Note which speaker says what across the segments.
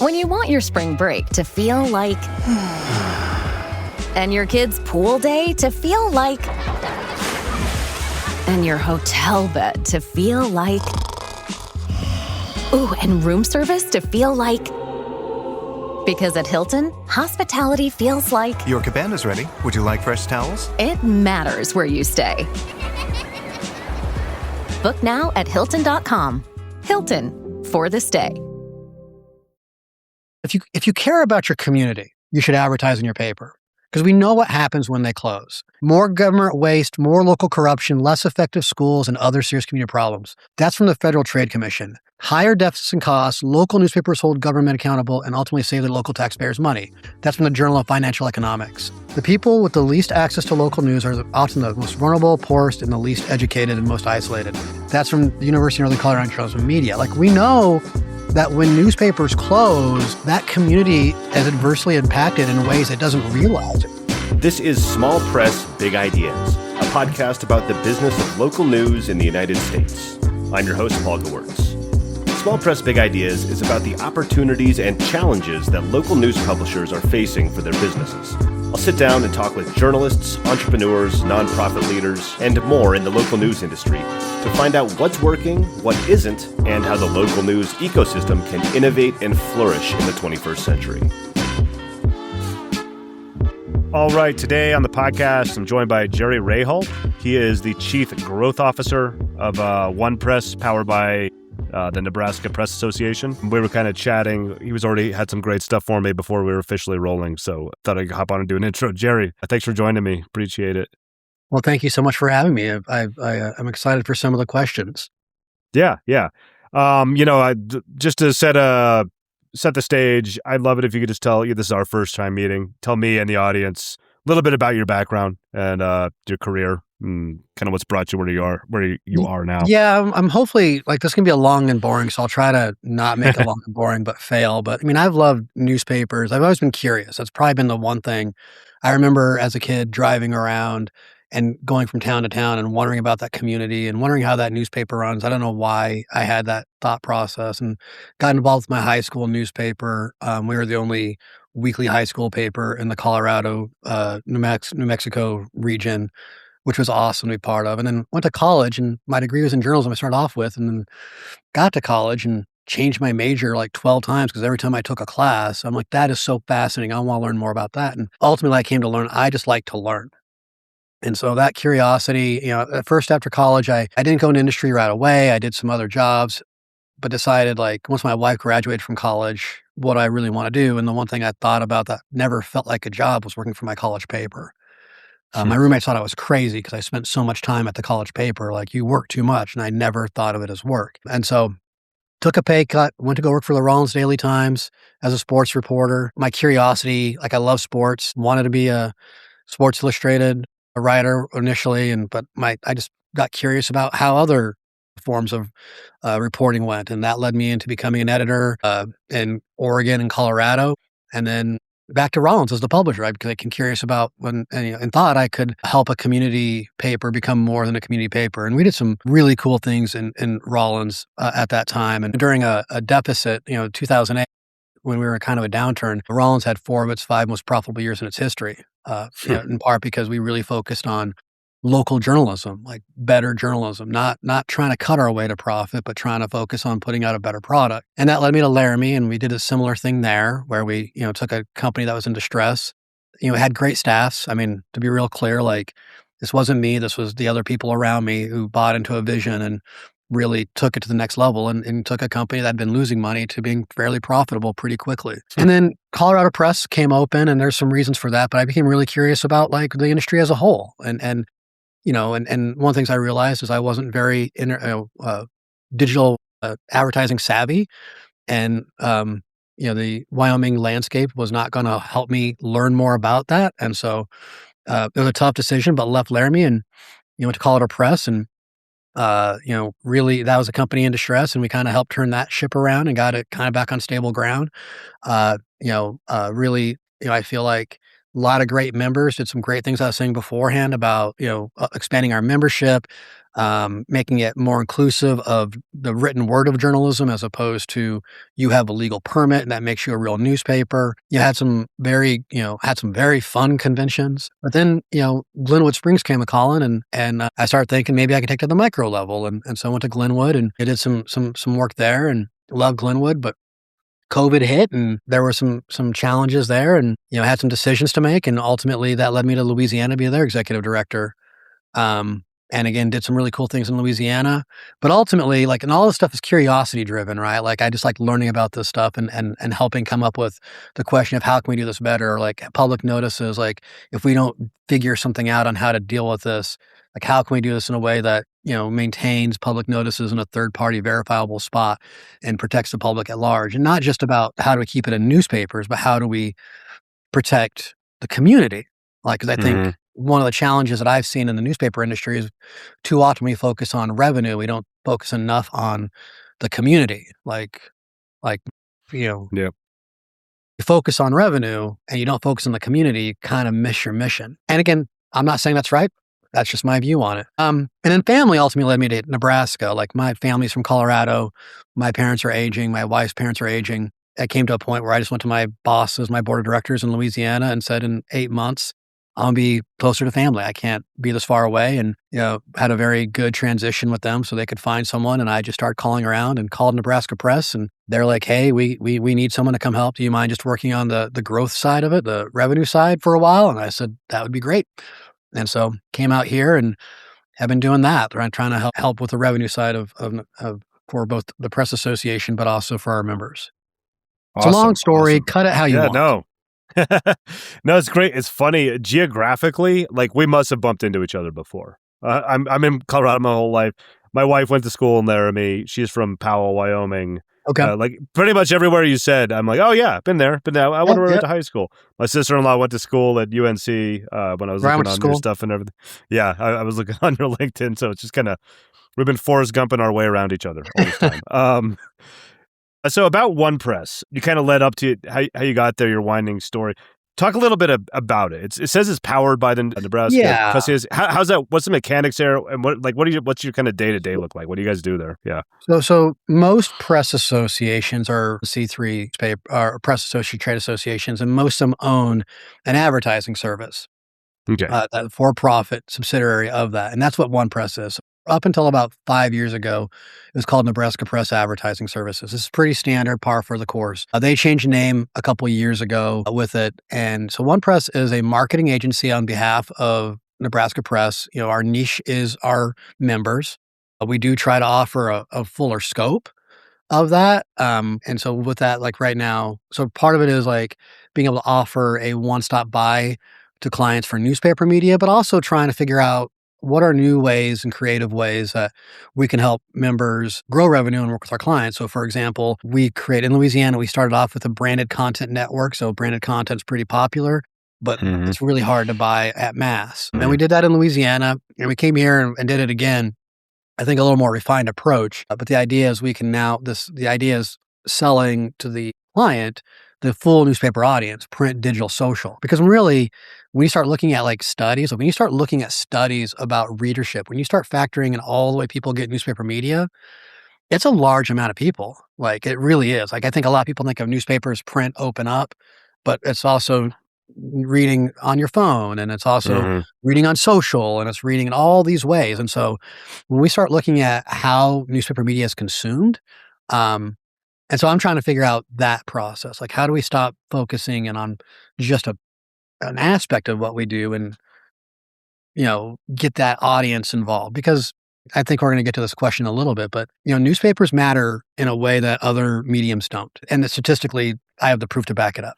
Speaker 1: When you want your spring break to feel like... and your kids' pool day to feel like... and your hotel bed to feel like... ooh, and room service to feel like... because at Hilton, hospitality feels like...
Speaker 2: Your cabana's ready. Would you like fresh towels?
Speaker 1: It matters where you stay. Book now at Hilton.com. Hilton, for the stay.
Speaker 3: If you care about your community, you should advertise in your paper. Because we know what happens when they close. More government waste, more local corruption, less effective schools, and other serious community problems. That's from the Federal Trade Commission. Higher deficits and costs, local newspapers hold government accountable, and ultimately save their local taxpayers money. That's from the Journal of Financial Economics. The people with the least access to local news are often the most vulnerable, poorest, and the least educated and most isolated. That's from the University of Northern Colorado Journalism Media. Like, we know that when newspapers close, that community is adversely impacted in ways it doesn't realize.
Speaker 4: This is Small Press Big Ideas, a podcast about the business of local news in the United States. I'm your host, Paul Gewertz. Small Press Big Ideas is about the opportunities and challenges that local news publishers are facing for their businesses. I'll sit down and talk with journalists, entrepreneurs, nonprofit leaders, and more in the local news industry to find out what's working, what isn't, and how the local news ecosystem can innovate and flourish in the 21st century. All right, today on the podcast, I'm joined by Jerry Raehal. He is the Chief Growth Officer of OnePress, powered by the Nebraska Press Association. We were kind of chatting. He was already had some great stuff for me before we were officially rolling, so I thought I'd hop on and do an intro. Jerry, thanks for joining me. Appreciate it.
Speaker 3: Well, thank you so much for having me. I'm excited for some of the questions.
Speaker 4: Yeah. Just to set the stage, I'd love it if you could just tell you this is our first time meeting. Tell me and the audience a little bit about your background and your career and kind of what's brought you where you are now.
Speaker 3: Yeah, I'm hopefully, like, this can be a long and boring, so I'll try to not make it long and boring, but fail. But I mean, I've loved newspapers. I've always been curious. That's probably been the one thing. I remember as a kid driving around and going from town to town and wondering about that community and wondering how that newspaper runs. I don't know why I had that thought process, and got involved with my high school newspaper. We were the only weekly high school paper in the Colorado, New Mexico region, which was awesome to be part of. And then went to college, and my degree was in journalism I started off with, and then got to college and changed my major like 12 times because every time I took a class, I'm like, that is so fascinating. I want to learn more about that. And ultimately I came to learn, I just like to learn. And so that curiosity, at first after college, I didn't go into industry right away. I did some other jobs, but decided, like, once my wife graduated from college, what I really want to do. And the one thing I thought about that never felt like a job was working for my college paper. My roommates thought I was crazy because I spent so much time at the college paper. Like, you work too much. And I never thought of it as work. And so took a pay cut, went to go work for the Rollins Daily Times as a sports reporter. My curiosity, like, I love sports, wanted to be a Sports Illustrated writer initially. But I just got curious about how other forms of reporting went. And that led me into becoming an editor in Oregon and Colorado. And then back to Rollins as the publisher, right? Because I became curious about and thought I could help a community paper become more than a community paper. And we did some really cool things in Rollins at that time. And during a deficit, 2008, when we were in kind of a downturn, Rollins had 4 of its 5 most profitable years in its history, in part because we really focused on local journalism, like better journalism, not trying to cut our way to profit, but trying to focus on putting out a better product. And that led me to Laramie, and we did a similar thing there where we, took a company that was in distress, had great staffs. I mean, to be real clear, like, this wasn't me, this was the other people around me who bought into a vision and really took it to the next level and took a company that had been losing money to being fairly profitable pretty quickly. And then Colorado Press came open, and there's some reasons for that, but I became really curious about, like, the industry as a whole. And one of the things I realized is I wasn't very digital advertising savvy, and the Wyoming landscape was not going to help me learn more about that. And so it was a tough decision, but left Laramie and went to Colorado Press, and really that was a company in distress, and we kind of helped turn that ship around and got it kind of back on stable ground. Really, I feel like a lot of great members, did some great things I was saying beforehand about, expanding our membership, making it more inclusive of the written word of journalism as opposed to you have a legal permit and that makes you a real newspaper. You had some very fun conventions. But then, Glenwood Springs came a calling and I started thinking maybe I could take it to the micro level. And so I went to Glenwood and I did some work there and loved Glenwood, but COVID hit and there were some challenges there and, had some decisions to make. And ultimately that led me to Louisiana to be their executive director. And again, did some really cool things in Louisiana, but ultimately, and all this stuff is curiosity driven, right? I just like learning about this stuff and helping come up with the question of how can we do this better? Public notices, if we don't figure something out on how to deal with this, how can we do this in a way that, maintains public notices in a third party verifiable spot and protects the public at large? And not just about how do we keep it in newspapers, but how do we protect the community? Because I think one of the challenges that I've seen in the newspaper industry is too often we focus on revenue. We don't focus enough on the community.
Speaker 5: Yep.
Speaker 3: You focus on revenue and you don't focus on the community, you kind of miss your mission. And again, I'm not saying that's right. That's just my view on it. And then family ultimately led me to Nebraska. My family's from Colorado. My parents are aging. My wife's parents are aging. I came to a point where I just went to my bosses, my board of directors in Louisiana and said in 8 months, I'll be closer to family. I can't be this far away and, had a very good transition with them so they could find someone. And I just started calling around and called Nebraska Press and they're like, hey, we need someone to come help. Do you mind just working on the growth side of it, the revenue side for a while? And I said, that would be great. And so came out here and have been doing that. Trying to help with the revenue side of for both the press association, but also for our members. Awesome. It's a long story. Awesome. Cut it how you want.
Speaker 5: No. No, it's great. It's funny. Geographically, we must have bumped into each other before. I'm in Colorado my whole life. My wife went to school in Laramie. She's from Powell, Wyoming.
Speaker 3: Okay.
Speaker 5: Pretty much everywhere you said, I'm like, oh yeah, been there. I went to high school. My sister-in-law went to school at UNC when I was looking on your stuff and everything. Yeah, I was looking on your LinkedIn, so it's just kind of, we've been Forrest Gumping our way around each other all this time. So about OnePress, you kind of led up to how you got there, your winding story. Talk a little bit about it. It says it's powered by the Nebraska.
Speaker 3: Yeah.
Speaker 5: How's that? What's the mechanics there? And what's your kind of day-to-day look like? What do you guys do there? Yeah.
Speaker 3: So most press associations are C3 press trade associations, and most of them own an advertising service.
Speaker 5: Okay.
Speaker 3: A for-profit subsidiary of that. And that's what OnePress is. Up until about 5 years ago, it was called Nebraska Press Advertising Services. This is pretty standard, par for the course. They changed the name a couple of years ago with it. And so OnePress is a marketing agency on behalf of Nebraska Press. Our niche is our members. We do try to offer a fuller scope of that. And so with that, right now, so part of it is being able to offer a one-stop buy to clients for newspaper media, but also trying to figure out what are new ways and creative ways that we can help members grow revenue and work with our clients. So for example, in Louisiana, we started off with a branded content network. So branded content's pretty popular, but it's really hard to buy at mass. And we did that in Louisiana and we came here and did it again. I think a little more refined approach. But the idea is the idea is selling to the client the full newspaper audience, print, digital, social. Because really, when you start looking at studies, when you start looking at studies about readership, when you start factoring in all the way people get newspaper media, it's a large amount of people. It really is. I think a lot of people think of newspapers, print, open up, but it's also reading on your phone and it's also reading on social and it's reading in all these ways. And so when we start looking at how newspaper media is consumed, and so I'm trying to figure out that process. How do we stop focusing in on just an aspect of what we do and, get that audience involved? Because I think we're going to get to this question a little bit, but, newspapers matter in a way that other mediums don't. And statistically, I have the proof to back it up.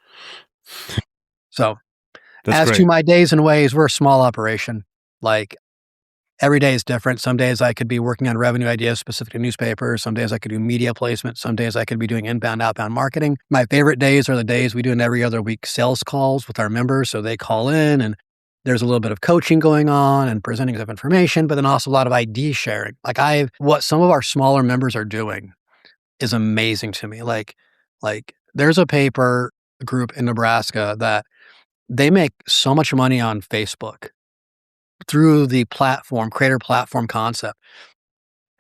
Speaker 3: So
Speaker 5: That's great.
Speaker 3: To my days and ways, we're a small operation. Every day is different. Some days I could be working on revenue ideas specific to newspapers. Some days I could do media placement. Some days I could be doing inbound, outbound marketing. My favorite days are the days we do every other week sales calls with our members. So they call in and there's a little bit of coaching going on and presenting of information, but then also a lot of ID sharing. What some of our smaller members are doing is amazing to me. There's a paper group in Nebraska that they make so much money on Facebook through the platform, creator platform concept.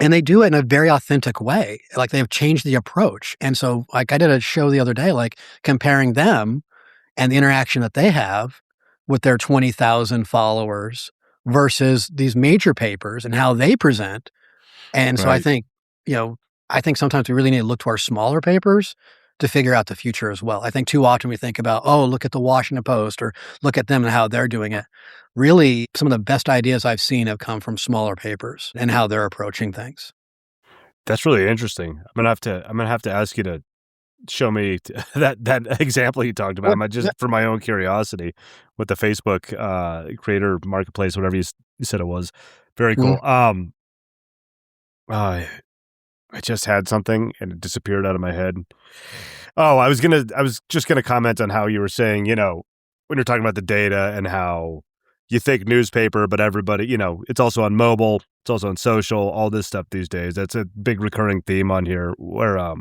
Speaker 3: And they do it in a very authentic way. Like they've changed the approach. And so like I did a show the other day, like comparing them and the interaction that they have with their 20,000 followers versus these major papers and how they present. And so I
Speaker 5: Right.
Speaker 3: think, I think sometimes we really need to look to our smaller papers to figure out the future as well. I think too often we think about, oh, look at the Washington Post or look at them and how they're doing it. Really, some of the best ideas I've seen have come from smaller papers and how they're approaching things.
Speaker 5: That's really interesting. I'm gonna have to ask you to show me that example you talked about. Just for my own curiosity with the Facebook creator marketplace, whatever you said it was. Very cool. I just had something and it disappeared out of my head. Oh, I was just gonna comment on how you were saying, when you're talking about the data and how you think newspaper, but everybody, it's also on mobile, it's also on social, all this stuff these days. That's a big recurring theme on here where I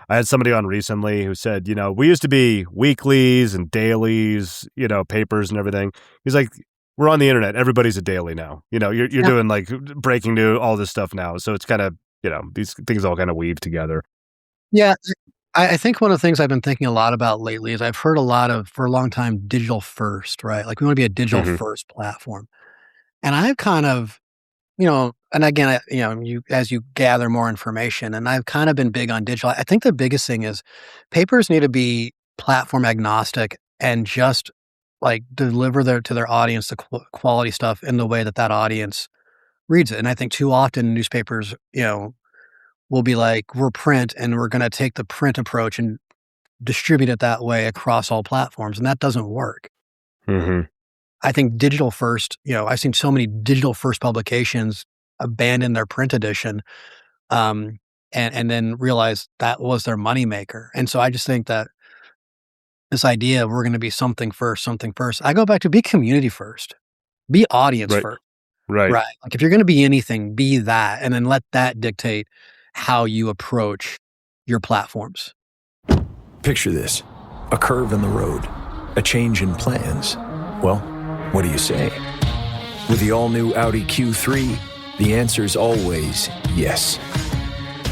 Speaker 5: had somebody on recently who said, we used to be weeklies and dailies, papers and everything. He's like, we're on the internet. Everybody's a daily now. You're doing like breaking news, all this stuff now. So it's kind of, these things all kind of weave together.
Speaker 3: Yeah. I think one of the things I've been thinking a lot about lately is I've heard a lot of, for a long time, digital first, right? Like we want to be a digital first platform. And I've kind of, and again, as you gather more information, and I've kind of been big on digital. I think the biggest thing is papers need to be platform agnostic and just like deliver to their audience the quality stuff in the way that audience reads it. And I think too often newspapers, will be like, we're print and we're going to take the print approach and distribute it that way across all platforms. And that doesn't work. I think digital first, I've seen so many digital first publications abandon their print edition and then realize that was their moneymaker. And so I just think that this idea of we're going to be something first, I go back to be community first, be audience first.
Speaker 5: Right.
Speaker 3: Like if you're going to be anything, be that, and then let that dictate how you approach your platforms.
Speaker 6: Picture this, a curve in the road, a change in plans. Well, what do you say? With the all-new Audi Q3, the answer's always yes.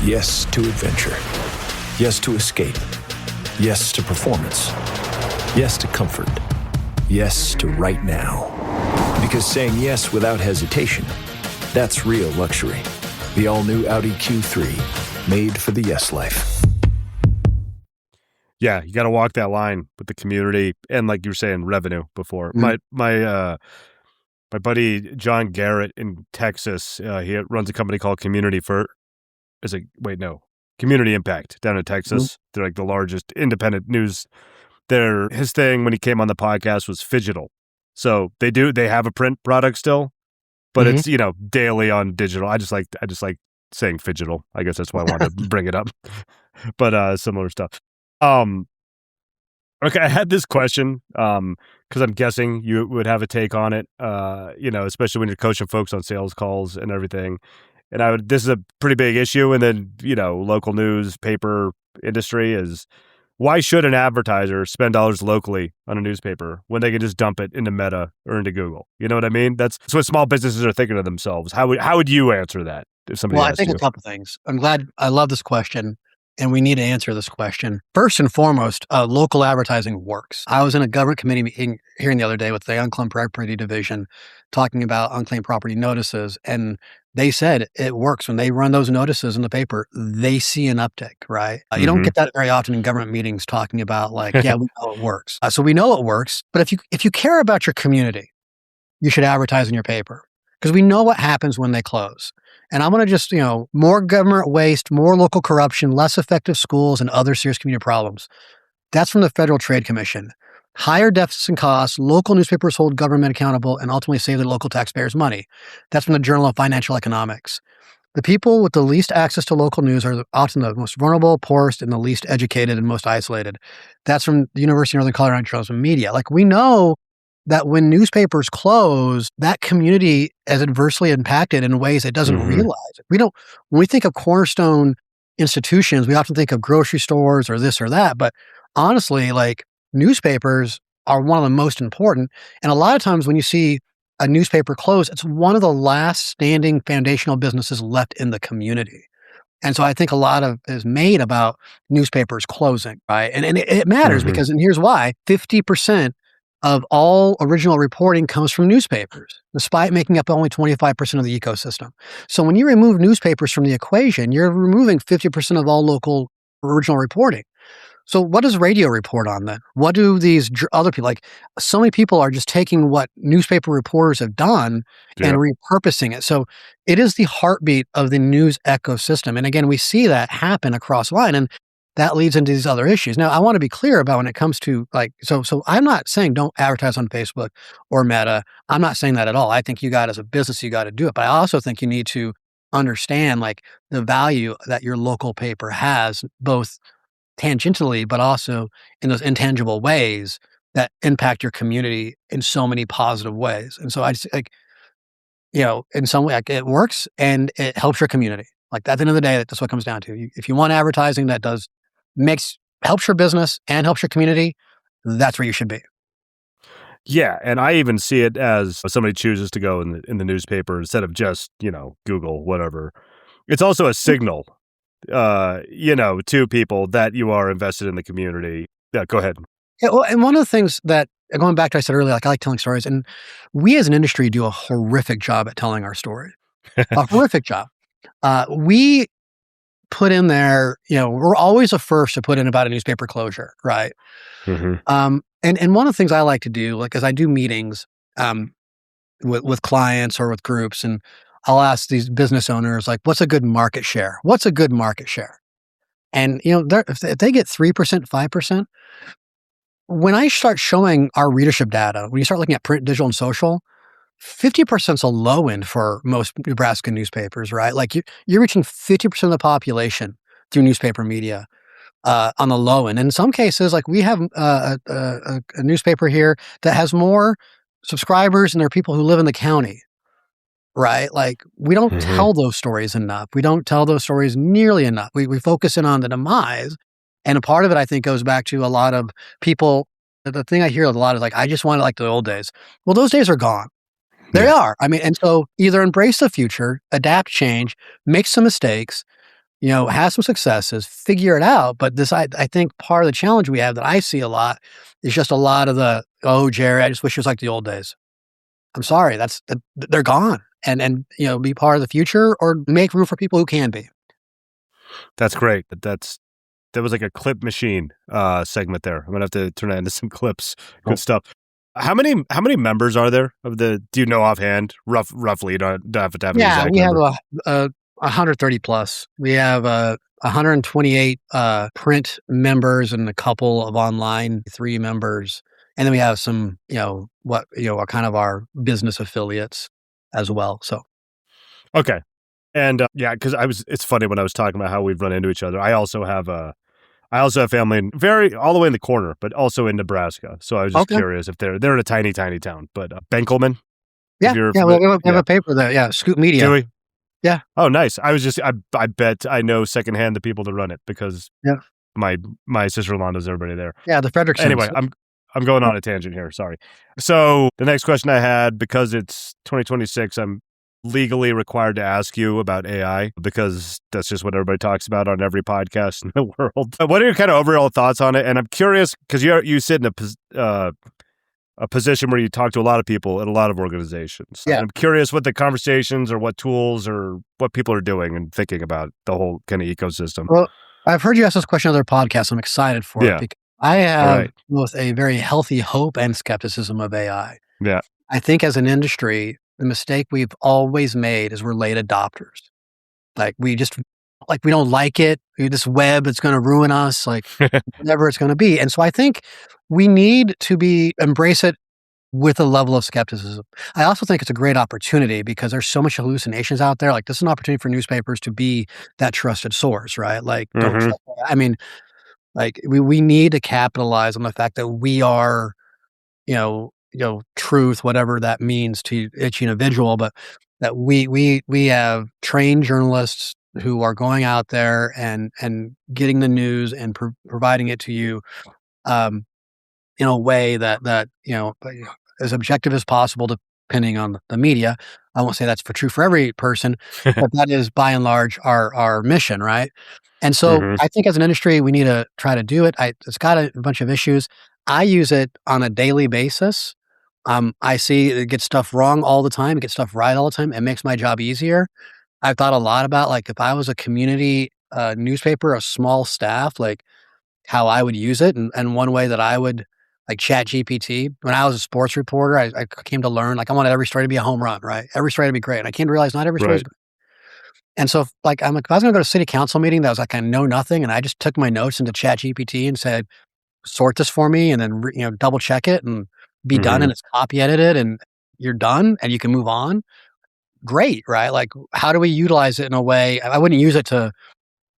Speaker 6: Yes to adventure. Yes to escape. Yes to performance. Yes to comfort. Yes to right now. Because saying yes without hesitation, that's real luxury. The all-new Audi Q3, made for the yes life.
Speaker 5: Yeah, you got to walk that line with the community and, like you were saying, revenue before. My buddy John Garrett in Texas, he runs a company called Community Impact down in Texas. They're like the largest independent news. His thing when he came on the podcast was phygital. So they have a print product still, but it's, daily on digital. I just like saying phygital. I guess that's why I wanted to bring it up. But similar stuff. Okay, I had this question because I'm guessing you would have a take on it. Especially when you're coaching folks on sales calls and everything. And this is a pretty big issue. And then local news paper industry is, why should an advertiser spend dollars locally on a newspaper when they can just dump it into Meta or into Google? You know what I mean? That's what small businesses are thinking of themselves. How would you answer that if somebody asked you?
Speaker 3: I think a couple things. I love this question, and we need to answer this question. First and foremost, local advertising works. I was in a government committee meeting here the other day with the Unclaimed Property Division talking about unclaimed property notices, and they said it works. When they run those notices in the paper, they see an uptick, right? You don't get that very often in government meetings talking about like, yeah, we know it works. So we know it works, but if you care about your community, you should advertise in your paper because we know what happens when they close. And I'm going to just, more government waste, more local corruption, less effective schools, and other serious community problems. That's from the Federal Trade Commission. Higher deficits and costs, local newspapers hold government accountable and ultimately save the local taxpayers money. That's from the Journal of Financial Economics. The people with the least access to local news are often the most vulnerable, poorest, and the least educated and most isolated. That's from the University of Northern Colorado Journalism Media. Like we know that when newspapers close, that community is adversely impacted in ways it doesn't realize. When we think of cornerstone institutions, we often think of grocery stores or this or that. But honestly, like newspapers are one of the most important. And a lot of times when you see a newspaper close, it's one of the last standing foundational businesses left in the community. And so I think a lot of is made about newspapers closing, right? And it matters because, and here's why, 50% of all original reporting comes from newspapers, despite making up only 25% of the ecosystem. So when you remove newspapers from the equation, you're removing 50% of all local original reporting. So what does radio report on then? What do these other people, like so many people are just taking what newspaper reporters have done and repurposing it. So it is the heartbeat of the news ecosystem. And again, we see that happen across line, and that leads into these other issues. Now, I want to be clear about when it comes to so I'm not saying don't advertise on Facebook or Meta. I'm not saying that at all. I think you got as a business, you got to do it. But I also think you need to understand the value that your local paper has, both tangentially, but also in those intangible ways that impact your community in so many positive ways. And so I just in some way, it works and it helps your community. At the end of the day, that's what it comes down to. If you want advertising that helps your business and helps your community, that's where you should be.
Speaker 5: Yeah, and I even see it as if somebody chooses to go in the newspaper instead of just, Google, whatever. It's also a signal to people that you are invested in the community. Yeah, go ahead.
Speaker 3: Yeah, well, and one of the things that, going back to what I said earlier, I like telling stories, and we as an industry do a horrific job at telling our story. A horrific job. We put in there, we're always the first to put in about a newspaper closure, right? And one of the things I like to do, as I do meetings with clients or with groups, and I'll ask these business owners, what's a good market share? What's a good market share? And, if they get 3%, 5%, when I start showing our readership data, when you start looking at print, digital, and social, 50% is a low end for most Nebraska newspapers, right? You're reaching 50% of the population through newspaper media on the low end. And in some cases, we have a newspaper here that has more subscribers, and there are people who live in the county. Right? We don't tell those stories enough. We don't tell those stories nearly enough. We focus in on the demise. And a part of it, I think, goes back to a lot of people. The thing I hear a lot is I just want it like the old days. Well, those days are gone. They are. And so either embrace the future, adapt, change, make some mistakes, have some successes, figure it out. But I think part of the challenge we have that I see a lot is just a lot of Jerry, I just wish it was like the old days. I'm sorry, they're gone. And be part of the future or make room for people who can be.
Speaker 5: That's great. That was like a clip machine segment there. I'm gonna have to turn that into some clips. Good stuff. How many members are there do you know offhand? Roughly, you don't have to have an exact
Speaker 3: we
Speaker 5: number.
Speaker 3: have 130 plus. We have 128 print members and a couple of online 3 members. And then we have some, are kind of our business affiliates as well. So,
Speaker 5: okay, and because it's funny when I was talking about how we've run into each other. I also have family all the way in the corner, but also in Nebraska. So I was just curious if they're in a tiny town. But Benkelman,
Speaker 3: we have a paper there. Yeah, Scoop Media.
Speaker 5: Do we?
Speaker 3: Yeah.
Speaker 5: Oh, nice. I was just I bet I know secondhand the people that run it because my sister-in-law knows everybody there.
Speaker 3: Yeah, the Fredericksons.
Speaker 5: Anyway, I'm going on a tangent here. Sorry. So the next question I had, because it's 2026, I'm legally required to ask you about AI because that's just what everybody talks about on every podcast in the world. What are your kind of overall thoughts on it? And I'm curious because you sit in a position where you talk to a lot of people at a lot of organizations. Yeah. And I'm curious what the conversations or what tools or what people are doing and thinking about the whole kind of ecosystem.
Speaker 3: Well, I've heard you ask this question on other podcasts. I'm excited for it because I have both a very healthy hope and skepticism of AI.
Speaker 5: Yeah.
Speaker 3: I think as an industry, the mistake we've always made is we're late adopters. We don't like it. This web, it's going to ruin us, whatever it's going to be. And so I think we need to embrace it with a level of skepticism. I also think it's a great opportunity because there's so much hallucinations out there. This is an opportunity for newspapers to be that trusted source, right? We need to capitalize on the fact that we are, truth, whatever that means to each individual, but that we have trained journalists who are going out there and getting the news and providing it to you in a way that as objective as possible to depending on the media. I won't say that's true for every person, but that is by and large our mission, right? And so
Speaker 5: Mm-hmm.
Speaker 3: I think as an industry, we need to try to do it. It's got a bunch of issues. I use it on a daily basis. I see it gets stuff wrong all the time, it gets stuff right all the time. It makes my job easier. I've thought a lot about like if I was a community newspaper, a small staff, like how I would use it. And one way that I would like chat GPT when I was a sports reporter, I came to learn like I wanted every story to be a home run, right? Every story to be great. And I came to realize not every story is
Speaker 5: Right.
Speaker 3: great. And so I'm like, if I was gonna go to a city council meeting that was like I know nothing and I just took my notes into chat GPT and said, sort this for me and then double check it and be done
Speaker 5: Mm-hmm.
Speaker 3: and it's copy edited and you're done and you can move on. Great, right? Like how do we utilize it in a way I wouldn't use it to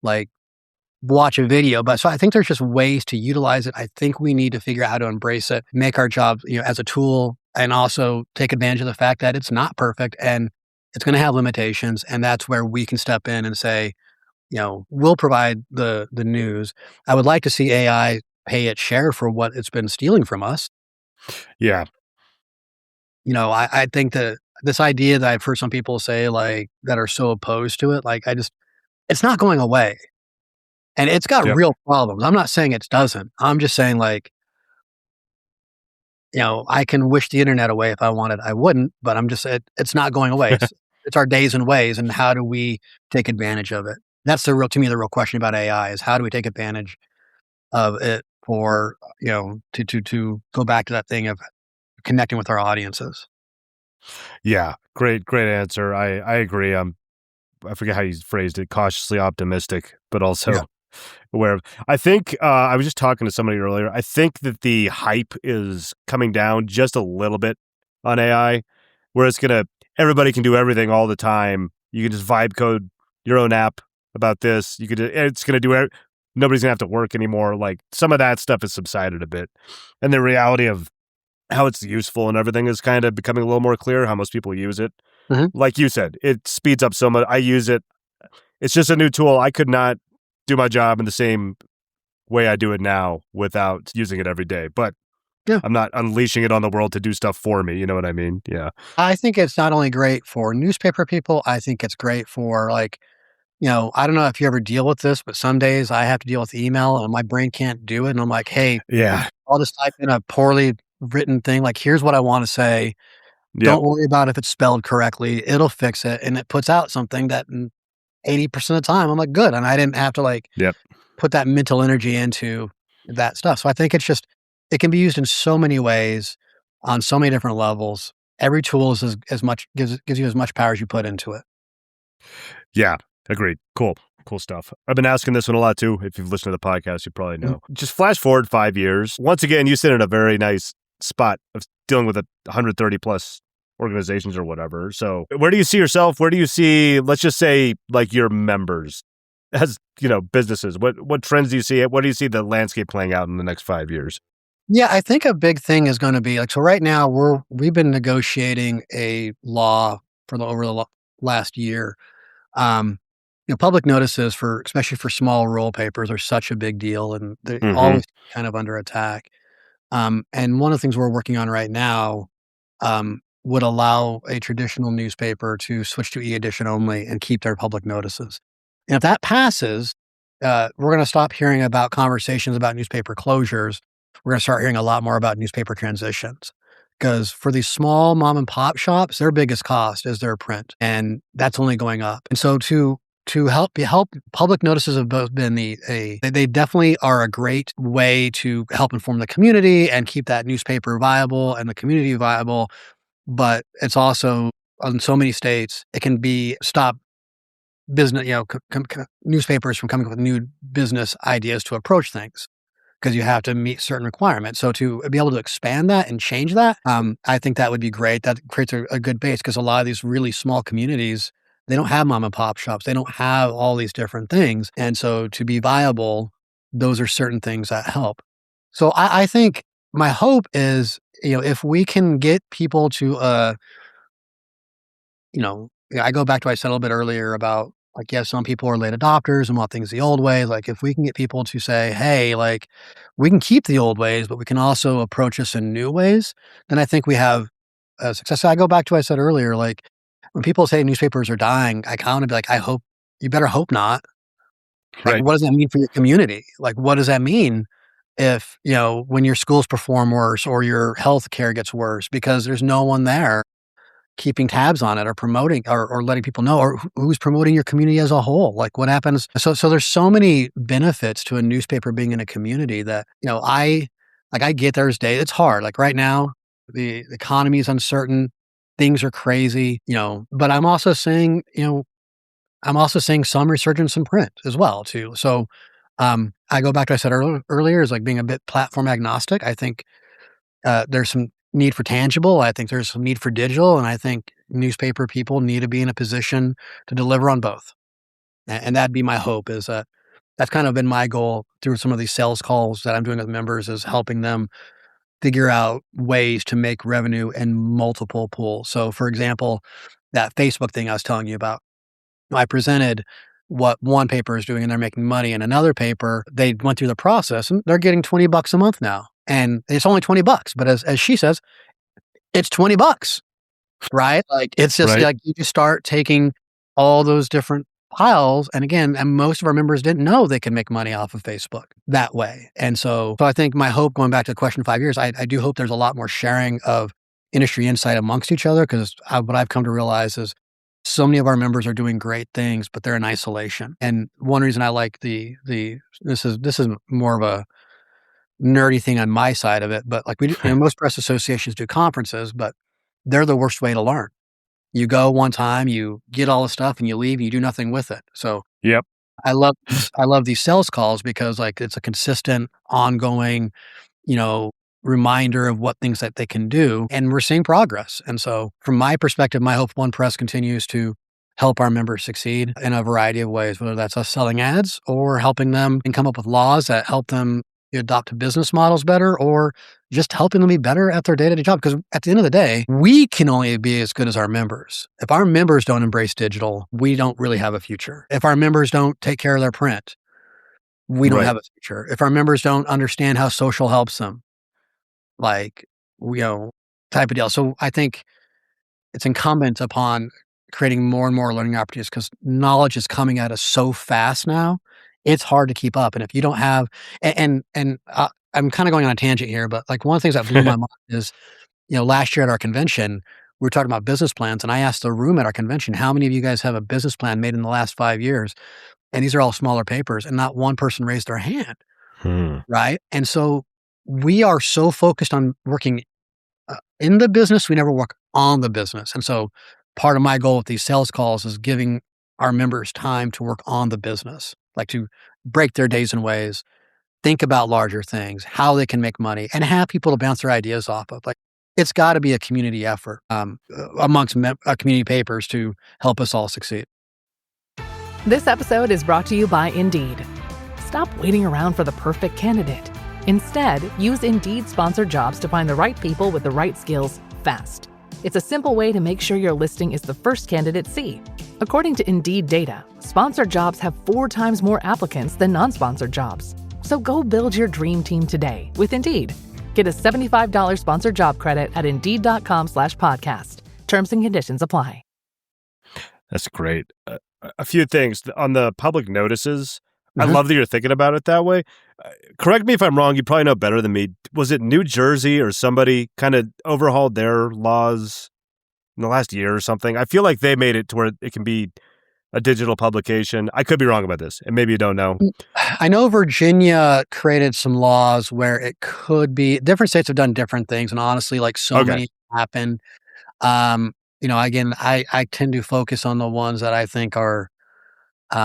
Speaker 3: like watch a video, but so I think there's just ways to utilize it. I think we need to figure out how to embrace it, make our job, as a tool and also take advantage of the fact that it's not perfect and it's going to have limitations. And that's where we can step in and say, we'll provide the news. I would like to see AI pay its share for what it's been stealing from us.
Speaker 5: Yeah.
Speaker 3: I think that this idea that I've heard some people say like that are so opposed to it, like it's not going away. And it's got
Speaker 5: Yep.
Speaker 3: real problems. I'm not saying it doesn't. I'm just saying like, I can wish the internet away if I wanted. I wouldn't, but it's not going away. It's our days and ways. And how do we take advantage of it? That's to me, the real question about AI is how do we take advantage of it for, to go back to that thing of connecting with our audiences.
Speaker 5: Yeah. Great answer. I agree. I forget how you phrased it, cautiously optimistic, but also
Speaker 3: Yeah.
Speaker 5: aware of. I think I was just talking to somebody earlier. I think that the hype is coming down just a little bit on AI, where everybody can do everything all the time. You can just vibe code your own app about this. It's going to do it. Nobody's going to have to work anymore. Like some of that stuff has subsided a bit. And the reality of how it's useful and everything is kind of becoming a little more clear, how most people use it.
Speaker 3: Mhm.
Speaker 5: Like you said, it speeds up so much. I use it. It's just a new tool. I could not do my job in the same way I do it now without using it every day. But
Speaker 3: Yeah.
Speaker 5: I'm not unleashing it on the world to do stuff for me. You know what I mean? Yeah.
Speaker 3: I think it's not only great for newspaper people, I think it's great for like, I don't know if you ever deal with this, but some days I have to deal with email and my brain can't do it. And I'm like, hey,
Speaker 5: Yeah.
Speaker 3: I'll just type in a poorly written thing. Like, here's what I want to say.
Speaker 5: Yep.
Speaker 3: Don't worry about if it's spelled correctly. It'll fix it. And it puts out something that 80% of the time I'm like, good. And I didn't have to like
Speaker 5: Yep.
Speaker 3: put that mental energy into that stuff. So I think it can be used in so many ways on so many different levels. Every tool is as much gives you as much power as you put into it.
Speaker 5: Yeah. Agreed. Cool stuff. I've been asking this one a lot too. If you've listened to the podcast, you probably know. Just flash forward 5 years. Once again, you sit in a very nice spot of dealing with 130 plus organizations or whatever. So where do you see yourself? Where do you see, let's just say, like your members as, businesses? What trends do you see? What do you see the landscape playing out in the next 5 years?
Speaker 3: Yeah, I think a big thing is going to be like, so right now we've been negotiating a law for over the last year. Public notices especially for small rural papers are such a big deal and they're always kind of under attack. And one of the things we're working on right now, would allow a traditional newspaper to switch to e-edition only and keep their public notices. And if that passes, we're going to stop hearing about conversations about newspaper closures. We're going to start hearing a lot more about newspaper transitions. Because for these small mom and pop shops, their biggest cost is their print, and that's only going up. And so to help public notices have both been they definitely are a great way to help inform the community and keep that newspaper viable and the community viable. But it's also in so many states, it can stop business, newspapers from coming up with new business ideas to approach things because you have to meet certain requirements. So to be able to expand that and change that, I think that would be great. That creates a good base because a lot of these really small communities, they don't have mom and pop shops. They don't have all these different things. And so to be viable, those are certain things that help. So I think my hope is, if we can get people to, I go back to what I said a little bit earlier about like, yes, some people are late adopters and want things the old way. Like if we can get people to say, hey, like we can keep the old ways, but we can also approach this in new ways, then I think we have success. So I go back to what I said earlier, like when people say newspapers are dying, I kind of be like, you better hope not. Like,
Speaker 5: Right.
Speaker 3: what does that mean for your community? Like, what does that mean if, when your schools perform worse or your health care gets worse because there's no one there keeping tabs on it or promoting or letting people know, or who's promoting your community as a whole? Like, what happens? So there's so many benefits to a newspaper being in a community that, I get there's days it's hard. Like right now, the economy is uncertain, things are crazy, but I'm also seeing some resurgence in print as well too. So I go back to what I said earlier is like being a bit platform agnostic. I think there's some need for tangible. I think there's some need for digital, and I think newspaper people need to be in a position to deliver on both. And that'd be my hope. Is that's kind of been my goal through some of these sales calls that I'm doing with members, is helping them figure out ways to make revenue in multiple pools. So, for example, that Facebook thing I was telling you about, I presented what one paper is doing and they're making money, and another paper, they went through the process and they're getting $20 a month now. And it's only $20, but as she says, it's $20, right? Like, it's just
Speaker 5: Right.
Speaker 3: like you just start taking all those different piles. And again, and most of our members didn't know they could make money off of Facebook that way. And so I think my hope, going back to the question 5 years, I do hope there's a lot more sharing of industry insight amongst each other, because what I've come to realize is so many of our members are doing great things, but they're in isolation. And one reason I like this is more of a nerdy thing on my side of it, but like we do, most press associations do conferences, but they're the worst way to learn. You go one time, you get all the stuff, and you leave, and you do nothing with it. So
Speaker 5: Yep.
Speaker 3: I love these sales calls because like it's a consistent, ongoing, reminder of what things that they can do, and we're seeing progress. And so from my perspective, my hope OnePress continues to help our members succeed in a variety of ways, whether that's us selling ads or helping them and come up with laws that help them adopt business models better, or just helping them be better at their day-to-day job. Because at the end of the day, we can only be as good as our members. If our members don't embrace digital, we don't really have a future. If our members don't take care of their print, we don't
Speaker 5: Right.
Speaker 3: have a future. If our members don't understand how social helps them, like, type of deal. So I think it's incumbent upon creating more and more learning opportunities, because knowledge is coming at us so fast now. It's hard to keep up. And if you don't have, and I'm kind of going on a tangent here, but like one of the things that blew my mind is, last year at our convention, we were talking about business plans, and I asked the room at our convention, how many of you guys have a business plan made in the last 5 years? And these are all smaller papers, and not one person raised their hand. Right. And so we are so focused on working in the business, we never work on the business. And so part of my goal with these sales calls is giving our members time to work on the business, like to break their days and ways, think about larger things, how they can make money, and have people to bounce their ideas off of. Like, it's got to be a community effort amongst community papers to help us all succeed.
Speaker 7: This episode is brought to you by Indeed. Stop waiting around for the perfect candidate. Instead, use Indeed sponsored jobs to find the right people with the right skills fast. It's a simple way to make sure your listing is the first candidates see. According to Indeed data, sponsored jobs have 4 times more applicants than non-sponsored jobs. So go build your dream team today with Indeed. Get a $75 sponsored job credit at Indeed.com/podcast. Terms and conditions apply.
Speaker 5: That's great. A few things on the public notices. I love that you're thinking about it that way. Correct me if I'm wrong. You probably know better than me. Was it New Jersey or somebody kind of overhauled their laws in the last year or something? I feel like they made it to where it can be a digital publication. I could be wrong about this, and maybe you don't know.
Speaker 3: I know Virginia created some laws where it could be. Different states have done different things, and honestly, like many happen. Again, I tend to focus on the ones that I think are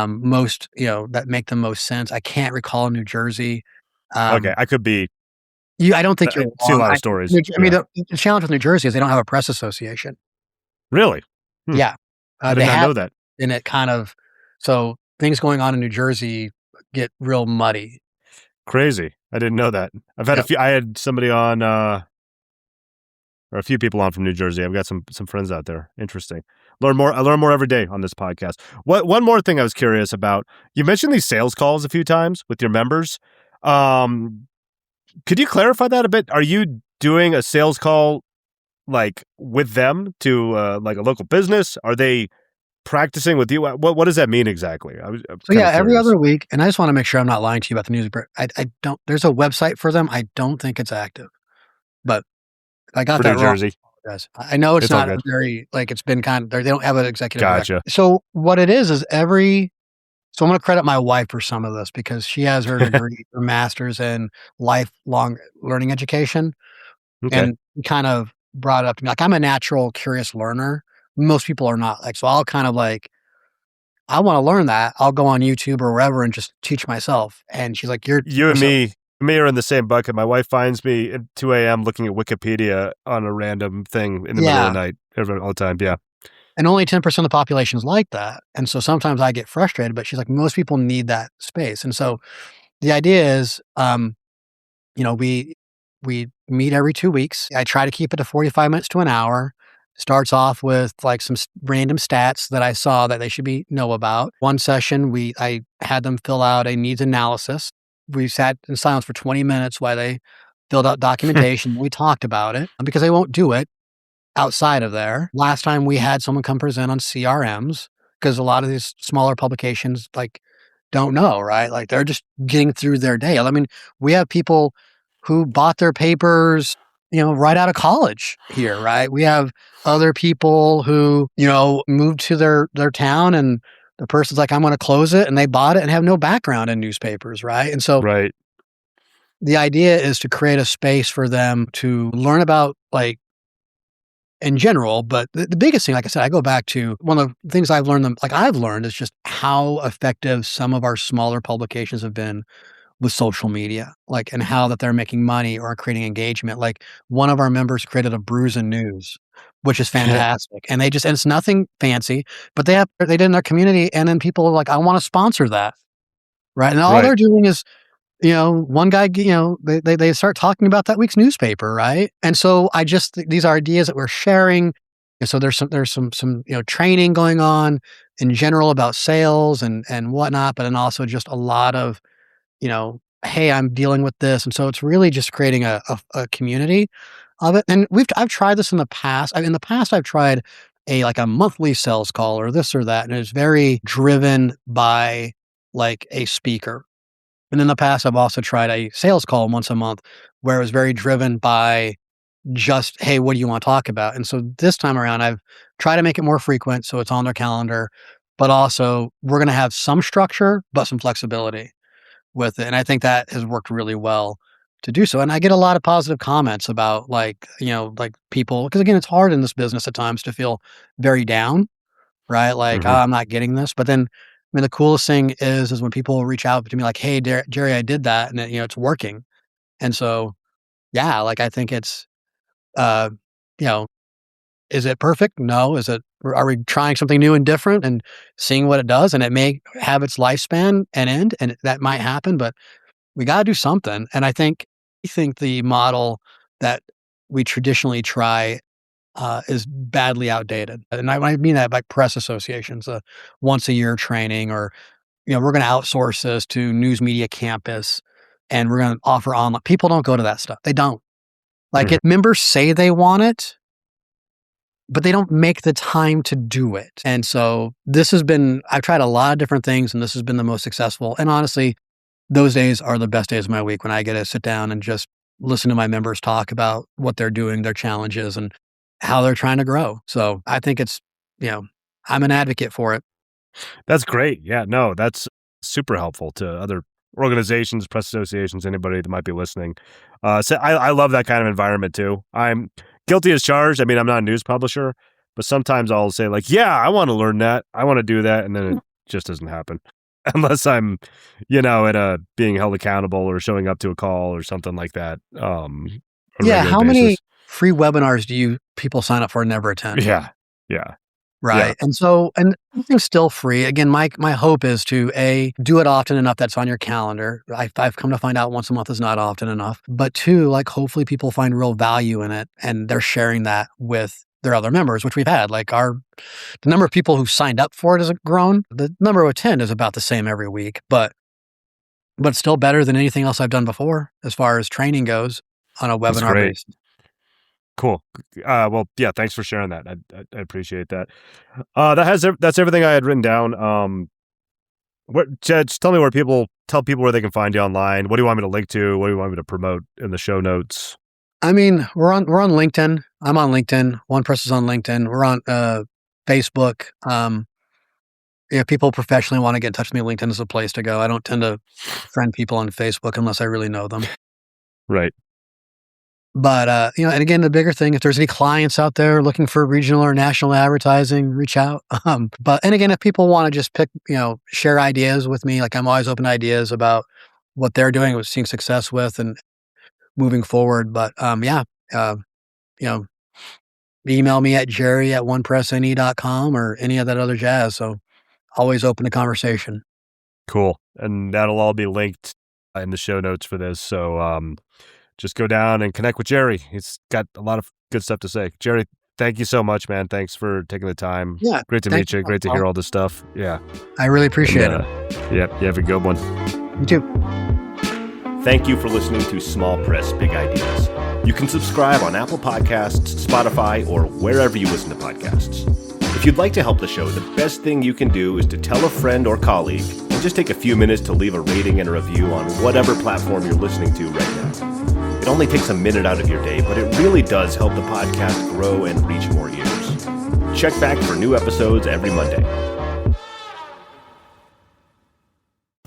Speaker 3: most, that make the most sense. I can't recall New Jersey.
Speaker 5: Okay, I could be.
Speaker 3: I don't think you're wrong.
Speaker 5: I've seen a lot of stories.
Speaker 3: The challenge with New Jersey is they don't have a press association.
Speaker 5: Really?
Speaker 3: Yeah.
Speaker 5: I did not know that.
Speaker 3: And it kind of, so things going on in New Jersey get real muddy.
Speaker 5: Crazy. I didn't know that. I've had I had somebody on, or a few people on from New Jersey. I've got some friends out there. Interesting. I learn more every day on this podcast. One more thing I was curious about. You mentioned these sales calls a few times with your members. Could you clarify that a bit? Are you doing a sales call like with them to like a local business? Are they practicing with you? What does that mean exactly? I'm
Speaker 3: So
Speaker 5: kind
Speaker 3: yeah,
Speaker 5: of
Speaker 3: every
Speaker 5: curious.
Speaker 3: other week, and I just want to make sure I'm not lying to you about the news. I don't. There's a website for them. I don't think it's active, but if I got
Speaker 5: For New
Speaker 3: that wrong.
Speaker 5: Jersey.
Speaker 3: Yes, I know it's
Speaker 5: It's all
Speaker 3: not
Speaker 5: good.
Speaker 3: very like it's been kind of they don't have an executive director.
Speaker 5: Gotcha.
Speaker 3: So what it is every. So I'm going to credit my wife for some of this because she has her degree, her master's in lifelong learning education,
Speaker 5: Okay.
Speaker 3: and kind of brought it up to me. Like I'm a natural curious learner. Most people are not. Like so, I'll kind of like I want to learn that. I'll go on YouTube or wherever and just teach myself. And she's like, "You're
Speaker 5: You and
Speaker 3: so
Speaker 5: me are in the same bucket. My wife finds me at 2 a.m. looking at Wikipedia on a random thing in the middle of
Speaker 3: yeah."
Speaker 5: the night all the time. Yeah.
Speaker 3: And only 10% of the population is like that. And so sometimes I get frustrated, but she's like, most people need that space. And so the idea is, we meet every 2 weeks. I try to keep it to 45 minutes to an hour. Starts off with like some random stats that I saw that they should know about. One session, I had them fill out a needs analysis. We sat in silence for 20 minutes while they filled out documentation. We talked about it because they won't do it outside of there. Last time we had someone come present on CRMs because a lot of these smaller publications like don't know, right? Like they're just getting through their day. I mean, we have people who bought their papers, right out of college here, right? We have other people who, moved to their town and the person's like, I'm going to close it and they bought it and have no background in newspapers, right? And so
Speaker 5: Right.
Speaker 3: the idea is to create a space for them to learn about like in general, but the biggest thing, like I said, I go back to one of the things I've learned is just how effective some of our smaller publications have been with social media, like, and how that they're making money or creating engagement. Like one of our members created a Brews and News, which is fantastic. And and it's nothing fancy, but they did in their community. And then people are like, I want to sponsor that. Right. And all
Speaker 5: Right.
Speaker 3: they're doing is one guy, they start talking about that week's newspaper, right? And so these are ideas that we're sharing. And so there's some training going on in general about sales and whatnot, but then also just a lot of, hey, I'm dealing with this. And so it's really just creating a community of it. And I've tried this in the past. In the past, I've tried a monthly sales call or this or that. And it's very driven by like a speaker. And in the past, I've also tried a sales call once a month where it was very driven by just, hey, what do you want to talk about? And so this time around, I've tried to make it more frequent so it's on their calendar, but also we're going to have some structure, but some flexibility with it. And I think that has worked really well to do so. And I get a lot of positive comments about like people, because again, it's hard in this business at times to feel very down, right? Like, oh,
Speaker 5: Hmm.
Speaker 3: I'm not getting this. But then, I mean, the coolest thing is when people reach out to me like, hey, Jerry, I did that, and it's working. And so, yeah, like I think it's, uh, you know, is it perfect? No. Are we trying something new and different and seeing what it does? And it may have its lifespan and end, and that might happen, but we got to do something. And I think the model that we traditionally try is badly outdated. And I mean that by press associations, once a year training, or, we're going to outsource this to News Media Campus and we're going to offer online. People don't go to that stuff. They don't. Like members say they want it, but they don't make the time to do it. And so I've tried a lot of different things and this has been the most successful. And honestly, those days are the best days of my week when I get to sit down and just listen to my members talk about what they're doing, their challenges, and how they're trying to grow. So I think I'm an advocate for it.
Speaker 5: That's great. Yeah, no, that's super helpful to other organizations, press associations, anybody that might be listening. So I love that kind of environment too. I'm guilty as charged. I mean, I'm not a news publisher, but sometimes I'll say like, yeah, I want to learn that. I want to do that. And then it just doesn't happen unless I'm, at a being held accountable or showing up to a call or something like that. On a
Speaker 3: Yeah.
Speaker 5: regular
Speaker 3: How many
Speaker 5: basis.
Speaker 3: free webinars do people sign up for and never attend?
Speaker 5: Yeah. Yeah.
Speaker 3: Right.
Speaker 5: Yeah.
Speaker 3: And so, and everything's still free. Again, my hope is to do it often enough that's on your calendar. I've come to find out once a month is not often enough. But two, like hopefully people find real value in it and they're sharing that with their other members, which we've had. Like the number of people who signed up for it has grown. The number who attend is about the same every week, but still better than anything else I've done before as far as training goes on a
Speaker 5: That's
Speaker 3: webinar
Speaker 5: great.
Speaker 3: basis.
Speaker 5: Cool. Well, yeah, thanks for sharing that. I appreciate that. That's everything I had written down. Chad, just tell people where they can find you online. What do you want me to link to? What do you want me to promote in the show notes?
Speaker 3: I mean, we're on LinkedIn. I'm on LinkedIn. OnePress is on LinkedIn. We're on Facebook. If people professionally want to get in touch with me, LinkedIn is a place to go. I don't tend to friend people on Facebook unless I really know them.
Speaker 5: Right.
Speaker 3: But, and again, the bigger thing, if there's any clients out there looking for regional or national advertising, reach out. And again, if people want to just share ideas with me, like I'm always open to ideas about what they're doing, what seeing success with and moving forward. But, email me at jerry@onepressne.com or any of that other jazz. So always open to conversation.
Speaker 5: Cool. And that'll all be linked in the show notes for this. So, just go down and connect with Jerry. He's got a lot of good stuff to say. Jerry, thank you so much, man. Thanks for taking the time.
Speaker 3: Yeah.
Speaker 5: Great to meet you. Great to hear all this stuff. Yeah.
Speaker 3: I really appreciate it.
Speaker 5: Yep. You have a good one.
Speaker 3: You too.
Speaker 4: Thank you for listening to Small Press Big Ideas. You can subscribe on Apple Podcasts, Spotify, or wherever you listen to podcasts. If you'd like to help the show, the best thing you can do is to tell a friend or colleague and just take a few minutes to leave a rating and a review on whatever platform you're listening to right now. It only takes a minute out of your day, but it really does help the podcast grow and reach more ears. Check back for new episodes every Monday.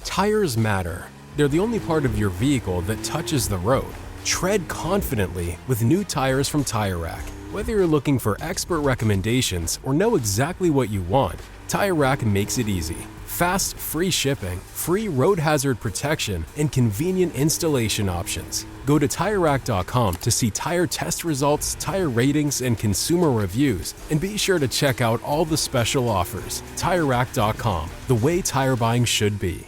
Speaker 8: Tires matter. They're the only part of your vehicle that touches the road. Tread confidently with new tires from Tire Rack. Whether you're looking for expert recommendations or know exactly what you want, Tire Rack makes it easy. Fast, free shipping, free road hazard protection, and convenient installation options. Go to TireRack.com to see tire test results, tire ratings, and consumer reviews, and be sure to check out all the special offers. TireRack.com, the way tire buying should be.